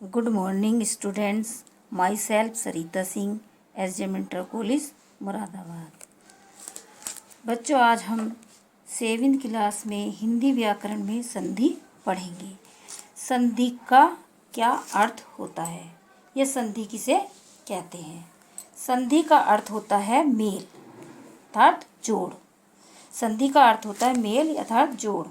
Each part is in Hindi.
Good morning students, my self Sarita Singh, SJM inter college Moradabad. बच्चों, आज हम 7वीं क्लास में हिंदी व्याकरण में संधि पढ़ेंगे। संधि का क्या अर्थ होता है, यह संधि किसे कहते हैं? संधि का अर्थ होता है मेल अर्थात जोड़। संधि का अर्थ होता है मेल अर्थात जोड़।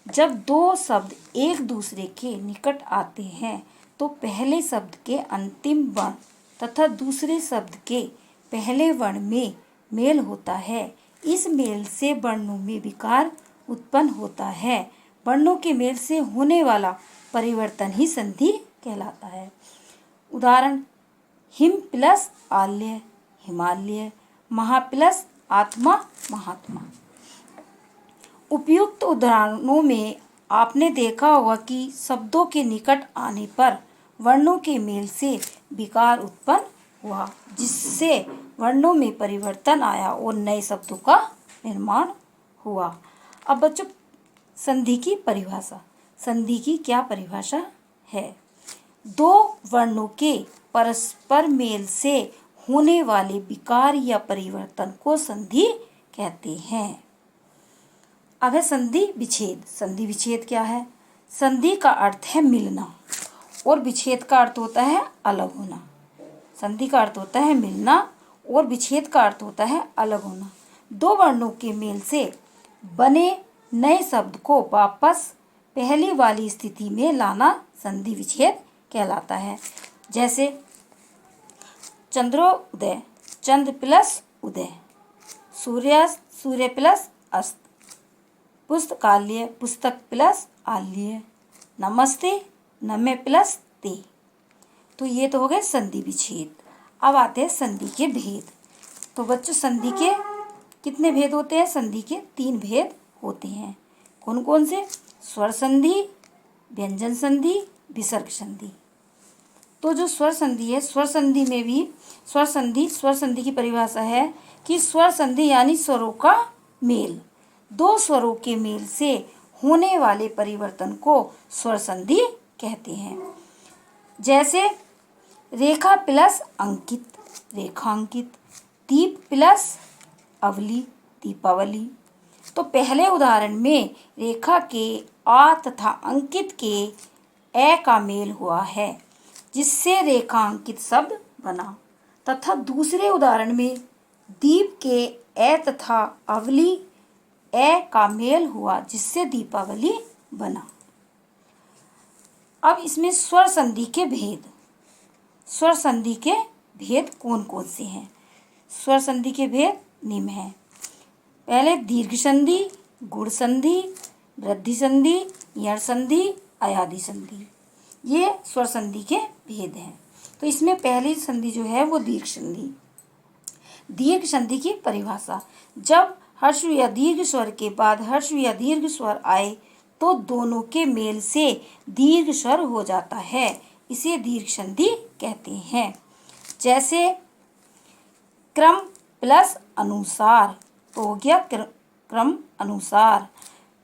जब दो शब्द एक दूसरे के निकट आते हैं तो पहले शब्द के अंतिम वर्ण तथा दूसरे शब्द के पहले वर्ण में मेल होता है। इस मेल से वर्णों में विकार उत्पन्न होता है। वर्णों के मेल से होने वाला परिवर्तन ही संधि कहलाता है। उदाहरण: हिम प्लस आल्य हिमालय, महा प्लस आत्मा महात्मा। उपयुक्त उदाहरणों में आपने देखा होगा कि शब्दों के निकट आने पर वर्णों के मेल से विकार उत्पन्न हुआ, जिससे वर्णों में परिवर्तन आया और नए शब्दों का निर्माण हुआ। अब बच्चों, संधि की परिभाषा। संधि की क्या परिभाषा है? दो वर्णों के परस्पर मेल से होने वाले विकार या परिवर्तन को संधि कहते हैं। अब है संधि विच्छेद। संधि विच्छेद क्या है? संधि का अर्थ है मिलना और विच्छेद का अर्थ होता है अलग होना। संधि का अर्थ होता है मिलना और विच्छेद का अर्थ होता है अलग होना। दो वर्णों के मेल से बने नए शब्द को वापस पहली वाली स्थिति में लाना संधि विच्छेद कहलाता है। जैसे चंद्रोदय, चंद्र प्लस उदय, सूर्यास्त, सूर्य प्लस अस्त, पुस्तकालय, पुस्तक प्लस आल्य, नमस्ते, नमे प्लस ते। तो ये तो हो गए संधि विच्छेद। अब आते हैं संधि के भेद। तो बच्चों, संधि के कितने भेद होते हैं? संधि के 3 भेद होते हैं। कौन कौन से? स्वर संधि, व्यंजन संधि, विसर्ग संधि। तो जो स्वर संधि है, स्वर संधि में भी स्वर संधि की परिभाषा है कि स्वर संधि यानी स्वरों का मेल। दो स्वरों के मेल से होने वाले परिवर्तन को स्वर संधि कहते हैं। जैसे रेखा प्लस अंकित, रेखांकित, दीप प्लस अवली, दीपावली। तो पहले उदाहरण में रेखा के आ तथा अंकित के ए का मेल हुआ है, जिससे रेखांकित शब्द बना, तथा दूसरे उदाहरण में दीप के ए तथा अवली ए का मेल हुआ, जिससे दीपावली बना। अब इसमें स्वर संधि के भेद। स्वर संधि के भेद कौन कौन से हैं? स्वर संधि के भेद निम्न हैं। पहले दीर्घ संधि, गुण संधि, वृद्धि संधि, यण संधि, अयादि संधि। ये स्वर संधि के भेद हैं। तो इसमें पहली संधि जो है वो दीर्घ संधि। दीर्घ संधि की परिभाषा: जब ह्रस्व या दीर्घ स्वर के बाद ह्रस्व या दीर्घ स्वर आए तो दोनों के मेल से दीर्घ स्वर हो जाता है, इसे दीर्घ संधि कहते हैं। जैसे क्रम प्लस अनुसार, तो हो गया क्रम अनुसार।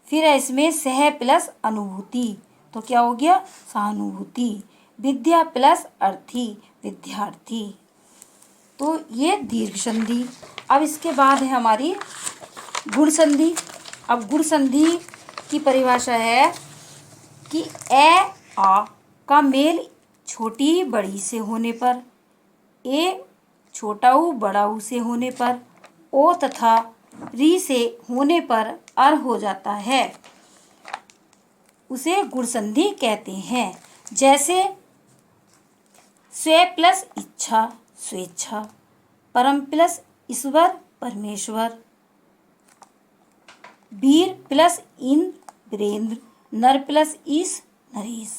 फिर है इसमें सह प्लस अनुभूति, तो क्या हो गया? सहानुभूति। विद्या प्लस अर्थी, विद्यार्थी। तो ये दीर्घ संधि। अब इसके बाद है हमारी गुण संधि। अब गुण संधि की परिभाषा है कि ए आ का मेल छोटी बड़ी से होने पर, ए छोटा ऊ बड़ा ऊ से होने पर, ओ तथा री से होने पर अर हो जाता है, उसे गुण संधि कहते हैं। जैसे स्वे प्लस इच्छा, स्वेच्छा, परम प्लस ईश्वर, परमेश्वर, वीर प्लस इंद्र, वीरेंद्र, नर प्लस ईश, नरेश।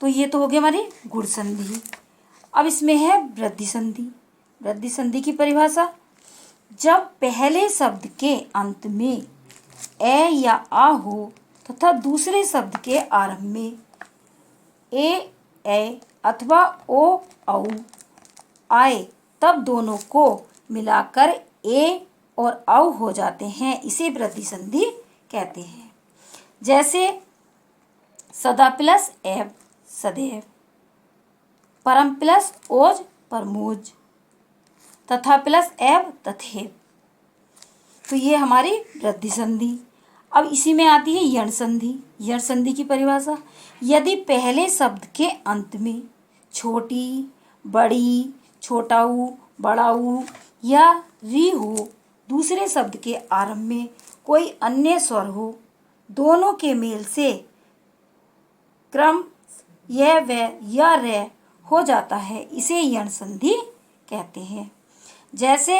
तो ये तो हो गई हमारी गुण संधि। अब इसमें है वृद्धि संधि। वृद्धि संधि की परिभाषा: जब पहले शब्द के अंत में ए या आ हो तथा दूसरे शब्द के आरंभ में ए अथवा ओ औ आए, तब दोनों को मिलाकर ए और औ हो जाते हैं, इसे वृद्धि संधि कहते हैं। जैसे सदा प्लस एब, सदैव, परम प्लस ओज परमोज, तथा प्लस एव तथेव। तो ये हमारी वृद्धि संधि। अब इसी में आती है यण संधि। यण संधि की परिभाषा, यदि पहले शब्द के अंत में छोटी, बड़ी, छोटा ऊ, बड़ा ऊ या री हो, दूसरे शब्द के आरंभ में कोई अन्य स्वर हो, दोनों के मेल से क्रम य व या रे हो जाता है, इसे यण संधि कहते हैं। जैसे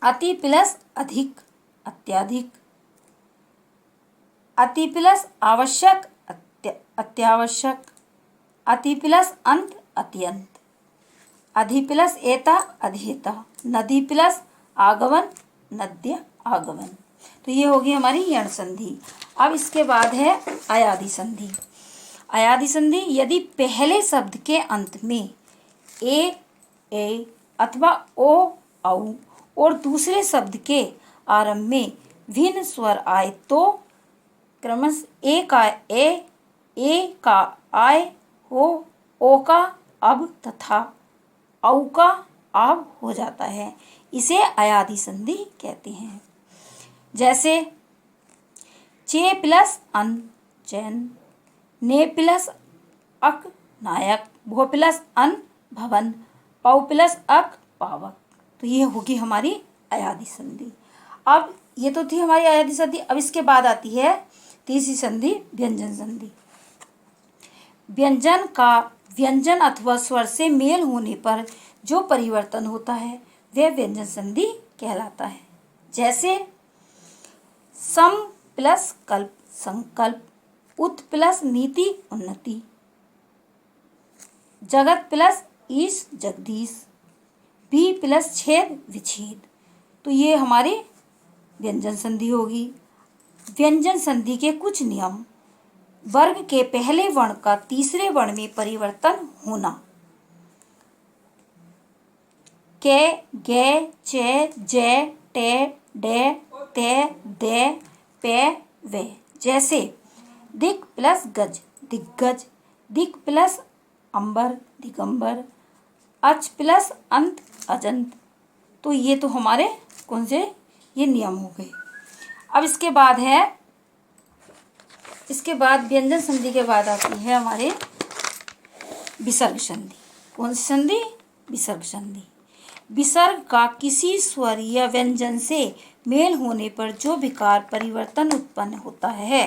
अति प्लस अधिक, अत्याधिक, अति प्लस आवश्यक, अत्यावश्यक, अति प्लस अंत, अत्यंत, अधि प्लस एता, अधिएता, नदी प्लस आगमन, नद्य आगमन। तो ये होगी हमारी यण संधि। अब इसके बाद है अयादि संधि। अयादि संधि, यदि पहले शब्द के अंत में ए अथवा ओ औ और दूसरे शब्द के आरंभ में भिन्न स्वर आए तो क्रमशः ए का आय हो, ओ का अब तथा औ का आब हो जाता है, इसे अयादि संधि कहते हैं। जैसे चे प्लस अन, चैन, ने प्लस अक, नायक, भो प्लस अन, भवन, पौ प्लस अक, पावक। तो ये होगी हमारी अयादि संधि। अब ये तो थी हमारी अयादि संधि। अब इसके बाद आती है तीसरी संधि, व्यंजन संधि। व्यंजन का व्यंजन अथवा स्वर से मेल होने पर जो परिवर्तन होता है वह व्यंजन संधि कहलाता है। जैसे सम प्लस कल्प, संकल्प, उत प्लस नीति, उन्नति, जगत प्लस ईश, जगदीश, भी प्लस छेद, विच्छेद। तो ये हमारी व्यंजन संधि होगी। व्यंजन संधि के कुछ नियम, वर्ग के पहले वर्ण का तीसरे वर्ण में परिवर्तन होना, के, गे, चे, जे, टे, डे, ते, दे, पे, वे। जैसे दिक प्लस गज, दिग्गज, दिक प्लस अंबर, दिगंबर, अच प्लस अंत, अजंत। तो ये तो हमारे कौन से ये नियम हो गए। अब इसके बाद व्यंजन संधि के बाद आती है हमारे विसर्ग संधि। कौन सी संधि? विसर्ग संधि। विसर्ग का किसी स्वर या व्यंजन से मेल होने पर जो विकार परिवर्तन उत्पन्न होता है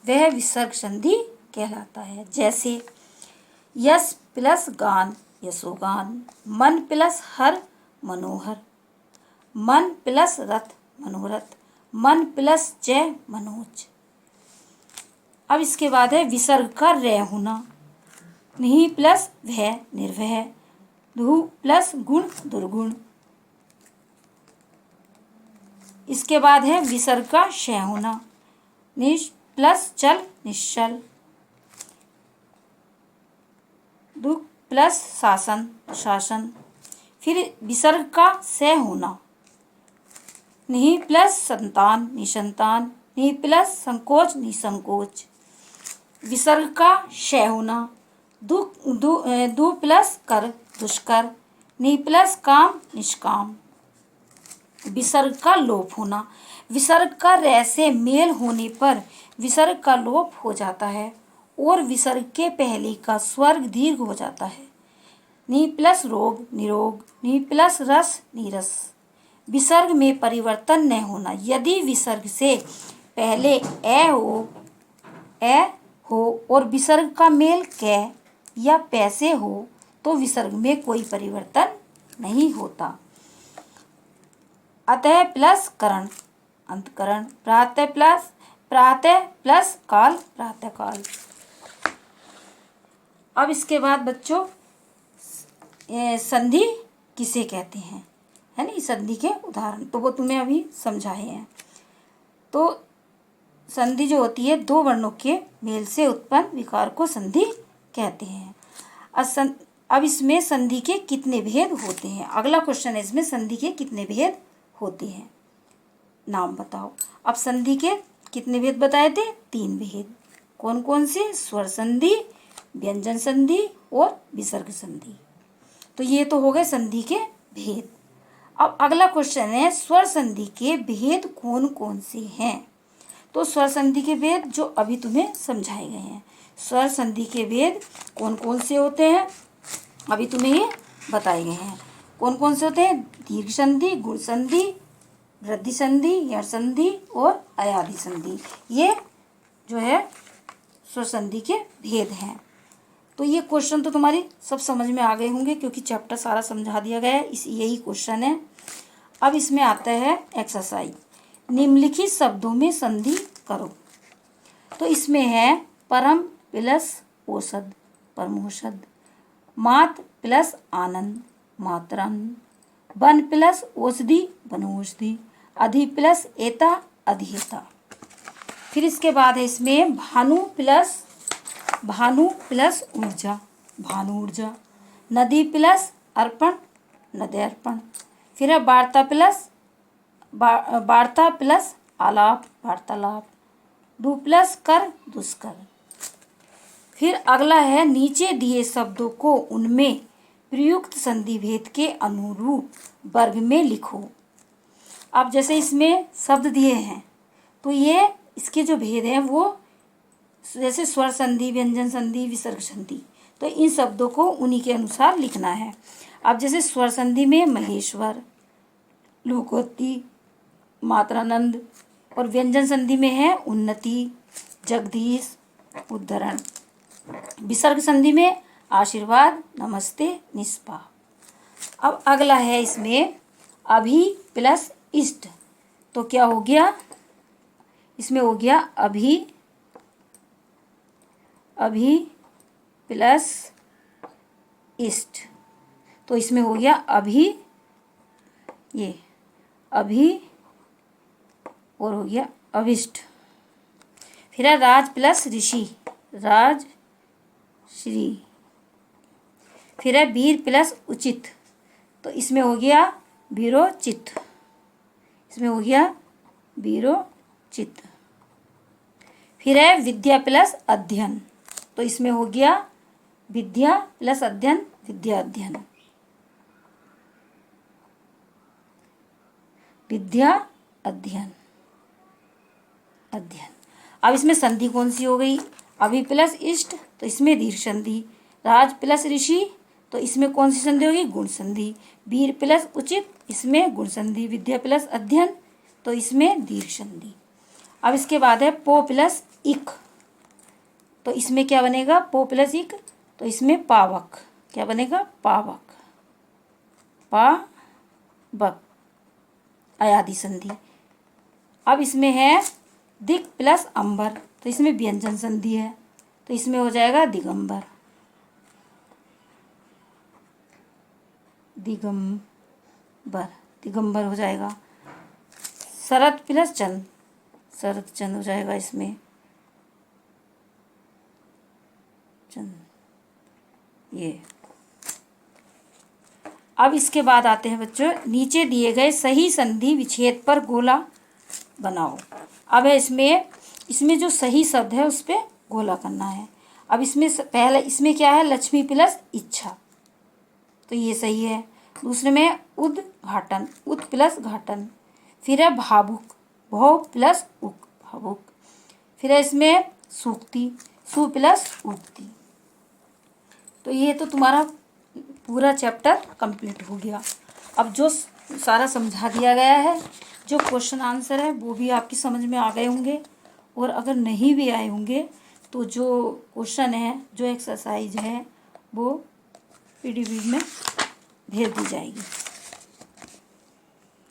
वह विसर्ग संधि कहलाता है। जैसे यश प्लस गान, यशोगान, मन प्लस हर, मनोहर, मन प्लस रथ, मनोरथ, मन प्लस जय, मनोज। अब इसके बाद है विसर्ग का रे होना, नहीं प्लस भय, निर्भय, धु प्लस गुण, दुर्गुण। इसके बाद है विसर्ग का शय होना, निश प्लस चल, निश्चल, दुख प्लस शासन, शासन। फिर विसर्ग का से होना, नहीं प्लस संतान, निसंतान, नहीं प्लस संकोच, निसंकोच। विसर्ग का शय होना, दु प्लस कर, दुष्कर, नि प्लस काम, निष्काम। विसर्ग का लोप होना, विसर्ग का रे से मेल होने पर विसर्ग का लोप हो जाता है और विसर्ग के पहले का स्वर दीर्घ हो जाता है। नि प्लस रोग, निरोग, नि प्लस रस, नीरस। विसर्ग में परिवर्तन न होना, यदि विसर्ग से पहले ए हो और विसर्ग का मेल कै या पैसे हो तो विसर्ग में कोई परिवर्तन नहीं होता। अतः प्लस करण, अंतकरण, प्रातः प्लस काल, प्रातःकाल। अब इसके बाद बच्चों संधि किसे कहते हैं, है ना, संधि के उदाहरण तो वो तुम्हें अभी समझाए हैं। तो संधि जो होती है दो वर्णों के मेल से उत्पन्न विकार को संधि कहते हैं। अब इसमें संधि के कितने भेद होते हैं, अगला क्वेश्चन है इसमें संधि के कितने भेद होते हैं, नाम बताओ। अब संधि के कितने भेद बताए थे? 3 भेद। कौन कौन से? स्वर संधि, व्यंजन संधि और विसर्ग संधि। तो ये तो हो गए संधि के भेद। अब अगला क्वेश्चन है स्वर संधि के भेद कौन कौन से हैं। तो स्वर संधि के भेद जो अभी तुम्हें समझाए गए हैं, स्वर संधि के भेद कौन कौन से होते हैं अभी तुम्हें ये बताए गए हैं। कौन कौन से होते हैं? दीर्घ संधि, गुण संधि, वृद्धि संधि, यण संधि और अयादि संधि। ये जो है स्वर संधि के भेद हैं। तो ये क्वेश्चन तो तुम्हारी सब समझ में आ गए होंगे क्योंकि चैप्टर सारा समझा दिया गया है, इस यही क्वेश्चन है। अब इसमें आता है एक्सरसाइज, निम्नलिखित शब्दों में संधि करो। तो इसमें है परम प्लस औषध, परमौषध, मात प्लस आनंद, मातरानंद, वन प्लस औषधि, वनौषधि, अधि प्लस एता, अधिएता। फिर इसके बाद है इसमें भानु प्लस ऊर्जा, भानु ऊर्जा, नदी प्लस अर्पण, नदे अर्पण। फिर है वार्ता प्लस आलाप, वार्तालाप, दु प्लस कर, दुष्कर। फिर अगला है नीचे दिए शब्दों को उनमें प्रयुक्त संधि भेद के अनुरूप वर्ग में लिखो। अब जैसे इसमें शब्द दिए हैं तो ये इसके जो भेद हैं वो जैसे स्वर संधि, व्यंजन संधि, विसर्ग संधि, तो इन शब्दों को उन्हीं के अनुसार लिखना है। अब जैसे स्वर संधि में महेश्वर, लोकोक्ति, मात्रानंद, और व्यंजन संधि में है उन्नति, जगदीश, उद्धरण। विसर्ग संधि में आशीर्वाद, नमस्ते, निष्पा। अब अगला है इसमें अभि प्लस इष्ट। तो क्या हो गया? इसमें हो गया अभि प्लस इष्ट। तो इसमें हो गया अभि, ये अभि और हो गया अभिष्ट। फिर है राज प्लस ऋषि, राज श्री। फिर है वीर प्लस उचित। तो इसमें हो गया वीरोचित, इसमें हो गया वीरोचित। फिर है विद्या प्लस अध्ययन। तो इसमें हो गया विद्या प्लस अध्ययन, विद्या अध्ययन, विद्या अध्ययन, अध्ययन। अब इसमें संधि कौन सी हो गई? अभि प्लस इष्ट, तो इसमें दीर्घ संधि। राज प्लस ऋषि, तो इसमें कौन सी संधि होगी? गुण संधि। वीर प्लस उचित, इसमें गुण संधि। विद्या प्लस अध्ययन, तो इसमें दीर्घ संधि। अब इसके बाद है पो प्लस इक। तो इसमें क्या बनेगा? पो प्लस इक, तो इसमें पावक। क्या बनेगा? पावक, पावक, अयादि संधि। अब इसमें है दिक प्लस अंबर। तो इसमें व्यंजन संधि है, तो इसमें हो जाएगा दिगंबर, दिगंबर, दिगंबर हो जाएगा। शरद प्लस चंद, शरद चंद हो जाएगा इसमें, चंद। ये अब इसके बाद आते हैं बच्चों, नीचे दिए गए सही संधि विच्छेद पर गोला बनाओ। अब है इसमें जो सही शब्द है उस पर गोला करना है। अब इसमें पहले इसमें क्या है? लक्ष्मी प्लस इच्छा, तो ये सही है। दूसरे में उद्घाटन, उद प्लस घाटन। फिर है भावुक, भौ प्लस उक, भावुक। फिर है इसमें सूक्ति, सु प्लस उक्ति। तो ये तो तुम्हारा पूरा चैप्टर कंप्लीट हो गया। अब जो सारा समझा दिया गया है, जो क्वेश्चन आंसर है वो भी आपकी समझ में आ गए होंगे, और अगर नहीं भी आए होंगे तो जो क्वेश्चन है, जो एक्सरसाइज है, वो पीडीएफ में भेज दी जाएगी।